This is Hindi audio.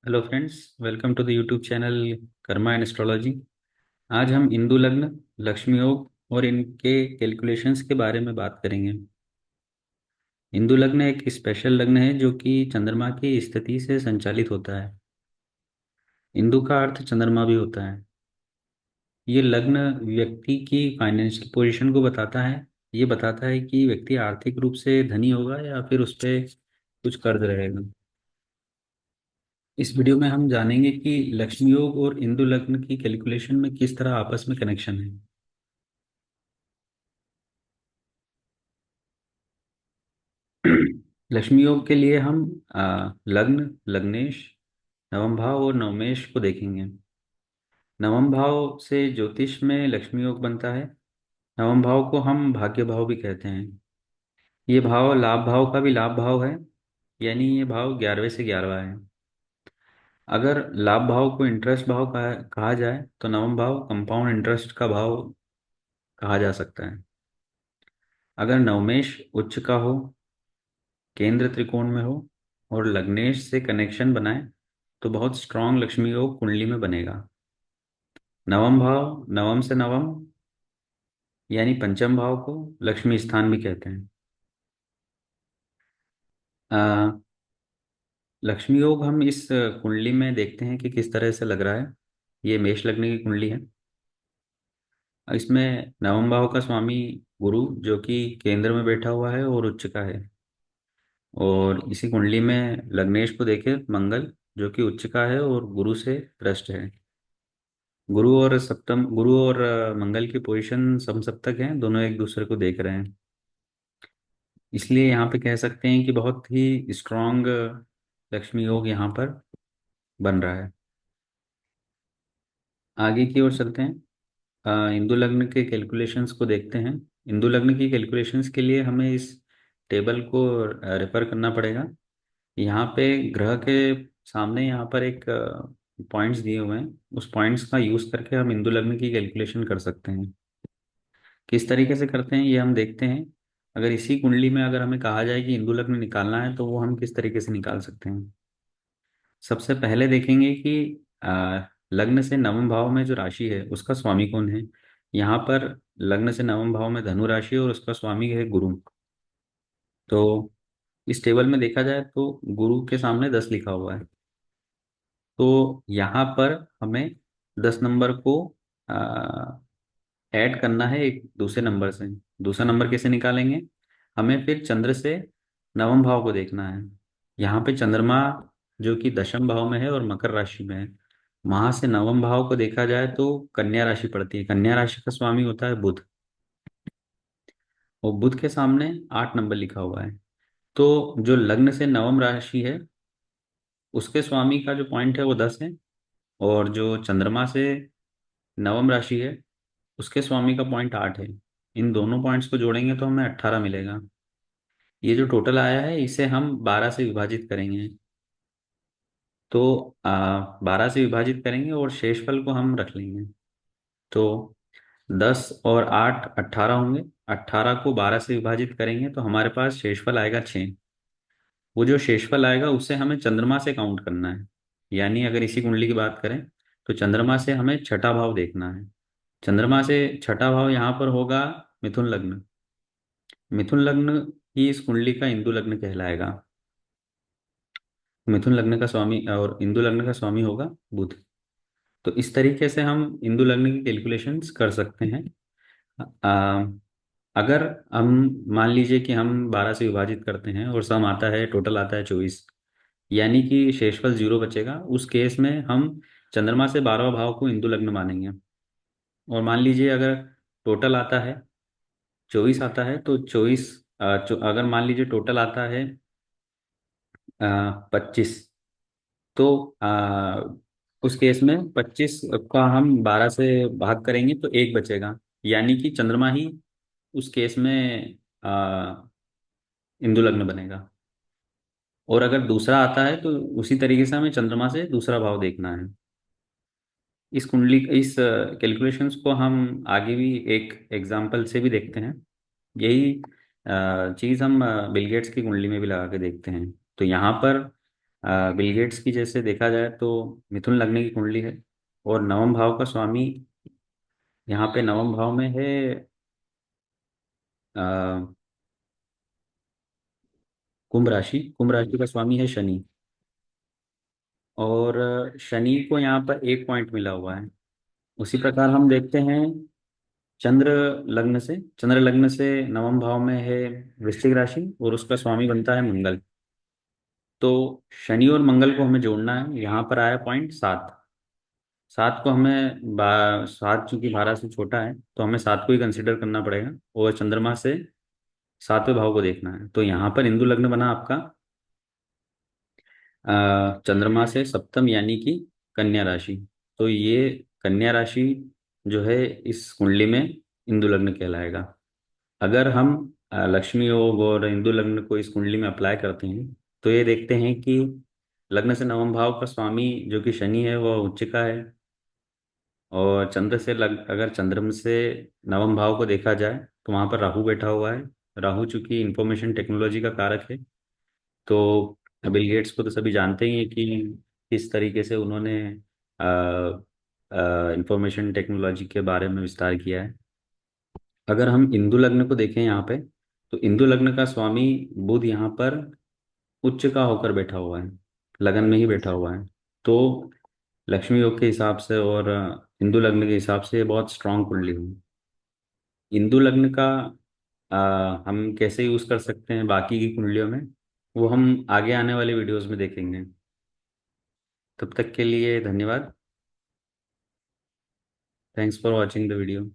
Hello friends, welcome to the YouTube channel Karma and astrology. आज हम इंदु लग्न, लक्ष्मी योग और इनके कैलकुलेशंस के बारे में बात करेंगे। इंदु लग्न एक स्पेशल लग्न है जो कि चंद्रमा की स्थिति से संचालित होता है। इंदु का अर्थ चंद्रमा भी होता है। ये लग्न व्यक्ति की फाइनेंशियल पोजीशन को बताता है। ये बताता है कि व्यक्ति आर्थिक रूप से धनी होगा या फिर उस पर कुछ कर्ज रहेगा। इस वीडियो में हम जानेंगे कि लक्ष्मी योग और इंदु लग्न की कैलकुलेशन में किस तरह आपस में कनेक्शन है। लक्ष्मी योग के लिए हम लग्न, लग्नेश, नवम भाव और नवमेश को देखेंगे। नवम भाव से ज्योतिष में लक्ष्मी योग बनता है। नवम भाव को हम भाग्य भाव भी कहते हैं। ये भाव लाभ भाव का भी लाभ भाव है, यानी ये भाव 11वें से 11वां है। अगर लाभ भाव को इंटरेस्ट भाव कहा जाए तो नवम भाव कंपाउंड इंटरेस्ट का भाव कहा जा सकता है। अगर नवमेश उच्च का हो, केंद्र त्रिकोण में हो और लग्नेश से कनेक्शन बनाए तो बहुत स्ट्रांग लक्ष्मी योग कुंडली में बनेगा। नवम भाव, नवम से नवम यानी पंचम भाव को लक्ष्मी स्थान भी कहते हैं। अ, लक्ष्मी योग हम इस कुंडली में देखते हैं कि किस तरह से लग रहा है। ये मेष लग्न की कुंडली है। इसमें नवम भाव का स्वामी गुरु जो कि केंद्र में बैठा हुआ है और उच्च का है। और इसी कुंडली में लग्नेश को देखे मंगल जो कि उच्च का है और गुरु से भ्रष्ट है। गुरु और मंगल की पोजीशन समसप्तक हैं, दोनों एक दूसरे को देख रहे हैं। इसलिए यहाँ पे कह सकते हैं कि बहुत ही स्ट्रांग लक्ष्मी योग यहाँ पर बन रहा है। आगे की ओर चलते हैं। इंदु लग्न के कैलकुलेशंस को देखते हैं। इंदु लग्न की कैलकुलेशंस के लिए हमें इस टेबल को रेफर करना पड़ेगा। यहाँ पे ग्रह के सामने यहाँ पर एक पॉइंट्स दिए हुए हैं। उस पॉइंट्स का यूज़ करके हम इंदु लग्न की कैलकुलेशन कर सकते हैं। किस तरीके से करते हैं ये हम देखते हैं। अगर इसी कुंडली में अगर हमें कहा जाए कि इंदु लग्न निकालना है तो वो हम किस तरीके से निकाल सकते हैं। सबसे पहले देखेंगे कि लग्न से नवम भाव में जो राशि है उसका स्वामी कौन है। यहाँ पर लग्न से नवम भाव में धनु राशि है और उसका स्वामी है गुरु। तो इस टेबल में देखा जाए तो गुरु के सामने 10 लिखा हुआ है। तो यहाँ पर हमें 10 नंबर को ऐड करना है एक दूसरे नंबर से। दूसरा नंबर कैसे निकालेंगे? हमें फिर चंद्र से नवम भाव को देखना है। यहाँ पे चंद्रमा जो कि दशम भाव में है और मकर राशि में है, वहां से नवम भाव को देखा जाए तो कन्या राशि पड़ती है। कन्या राशि का स्वामी होता है बुध, और बुध के सामने 8 नंबर लिखा हुआ है। तो जो लग्न से नवम राशि है उसके स्वामी का जो पॉइंट है वो 10 है, और जो चंद्रमा से नवम राशि है उसके स्वामी का पॉइंट 8 है। इन दोनों पॉइंट्स को जोड़ेंगे तो हमें 18 मिलेगा। ये जो टोटल आया है इसे हम 12 से विभाजित करेंगे। तो 12 से विभाजित करेंगे और शेषफल को हम रख लेंगे। तो 10 और 8 18 होंगे। 18 को 12 से विभाजित करेंगे तो हमारे पास शेषफल आएगा 6। वो जो शेषफल आएगा उसे हमें चंद्रमा से काउंट करना है। यानी अगर इसी कुंडली की बात करें तो चंद्रमा से हमें छठा भाव देखना है। चंद्रमा से छठा भाव यहाँ पर होगा मिथुन लग्न। मिथुन लग्न ही इस कुंडली का इंदु लग्न कहलाएगा। मिथुन लग्न का स्वामी और इंदु लग्न का स्वामी होगा बुध। तो इस तरीके से हम इंदु लग्न की कैलकुलेशंस कर सकते हैं। आ, अगर हम मान लीजिए कि हम 12 से विभाजित करते हैं और सम आता है, टोटल आता है 24, यानी कि शेषफल 0 बचेगा। उस केस में हम चंद्रमा से 12वां भाव को इंदु लग्न मानेंगे। और मान लीजिए अगर टोटल आता है 24 आता है तो 24, अगर मान लीजिए टोटल आता है 25, तो उस केस में 25 का हम 12 से भाग करेंगे तो एक बचेगा। यानी कि चंद्रमा ही उस केस में इंदु लग्न बनेगा। और अगर दूसरा आता है तो उसी तरीके से हमें चंद्रमा से दूसरा भाव देखना है। इस कैलकुलेशंस को हम आगे भी एक एग्जाम्पल से भी देखते हैं। यही चीज़ हम बिल गेट्स की कुंडली में भी लगा के देखते हैं। तो यहाँ पर बिल गेट्स की जैसे देखा जाए तो मिथुन लग्न की कुंडली है, और नवम भाव का स्वामी यहाँ पे नवम भाव में है। अ, कुंभ राशि का स्वामी है शनि। और शनि को यहाँ पर एक पॉइंट मिला हुआ है। उसी प्रकार हम देखते हैं चंद्र चंद्र लग्न से नवम भाव में है वृश्चिक राशि, और उसका स्वामी बनता है मंगल। तो शनि और मंगल को हमें जोड़ना है। यहाँ पर आया पॉइंट सात। सात को हमें सात चूंकि 12 से छोटा है, तो हमें सात को ही कंसिडर करना पड़ेगा, और चंद्रमा से सातवें भाव को देखना है। तो यहाँ पर इंदु लग्न बना आपका चंद्रमा से सप्तम, यानी कि कन्या राशि। तो ये कन्या राशि जो है इस कुंडली में इंदु लग्न कहलाएगा। अगर हम लक्ष्मी योग और इंदु लग्न को इस कुंडली में अप्लाई करते हैं, तो ये देखते हैं कि लग्न से नवम भाव का स्वामी जो कि शनि है वह उच्च का है। और अगर चंद्रम से नवम भाव को देखा जाए तो वहाँ पर राहु बैठा हुआ है। राहु चूंकि इंफॉर्मेशन टेक्नोलॉजी का कारक है। तो बिल गेट्स को तो सभी जानते ही हैं कि किस तरीके से उन्होंने इंफॉर्मेशन टेक्नोलॉजी के बारे में विस्तार किया है। अगर हम इंदु लग्न को देखें यहाँ पे, तो इंदु लग्न का स्वामी बुध यहाँ पर उच्च का होकर बैठा हुआ है, लगन में ही बैठा हुआ है। तो लक्ष्मी योग के हिसाब से और इंदु लग्न के हिसाब से ये बहुत स्ट्रांग कुंडली है। इंदु लग्न का हम कैसे यूज कर सकते हैं बाकी की कुंडलियों में, वो हम आगे आने वाले वीडियोस में देखेंगे। तब तक के लिए धन्यवाद। Thanks for watching the video.